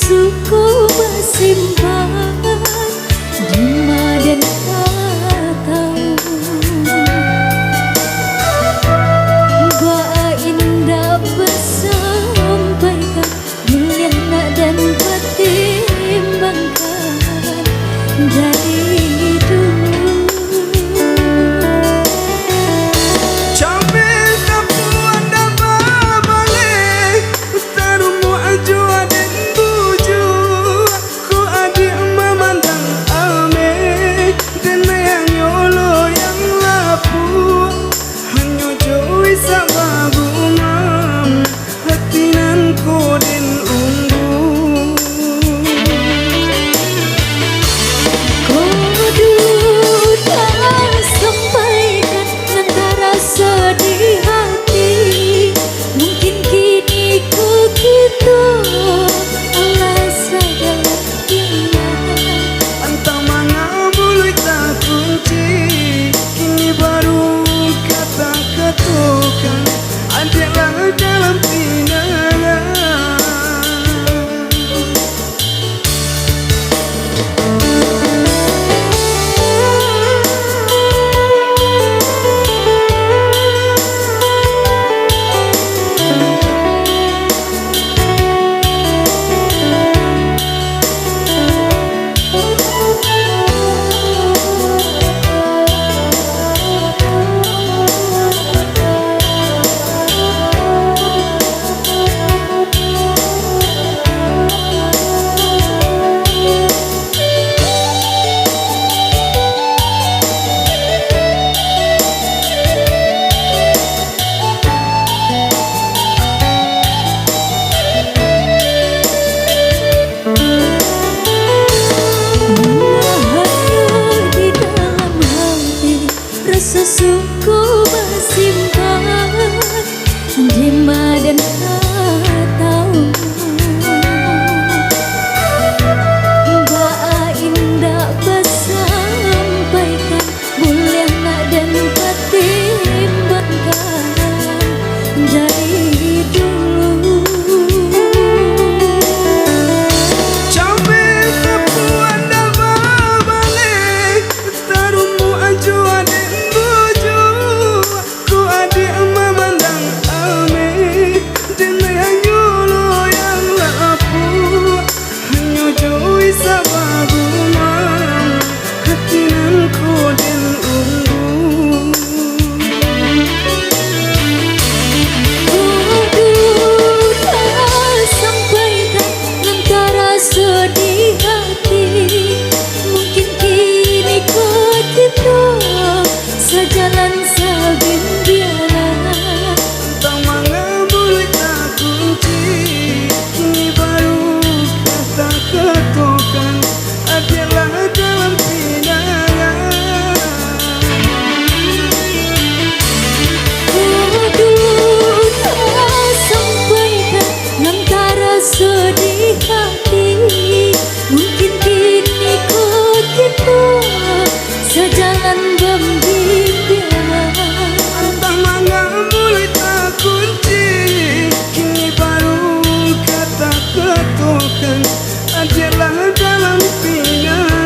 Suku bersimpan di madan atau Ba indah bersampaikan mulia nak dan pertimbangkan dari dulu. Cambil kapuan dan babalik utarumu ajua dan buju. Ku adik memandang ame dan yang nyolo yang lapu. Hanya jauhi sababu mam hatinan ku dan umbu. Sedih hati mungkin kini ku gitu Allah sadar Antang mana bulu tak kunci kini baru kata ketukan adalah dalam pinangan. Suku bersimpan di madan atau Ba indah bersampaikan boleh nak dan pertimbangkan dari dulu. Cambil kapuan dan babalik tarumu ajua dan sababu mam hatinan ku dan umbu. Aduh tak sampaikan antara sedih hati mungkin kini ku gitu sejalan sebimbiaran. Antang mana bulu tak kunci kini baru kata ketukan adalah dalam pinangan. Aduh tak sampaikan antara sedih hati mungkin kini ku gitu sejalan berbimbingan. Antang mana bulu tak kunci kini baru kata ketukan adalah dalam pinangan.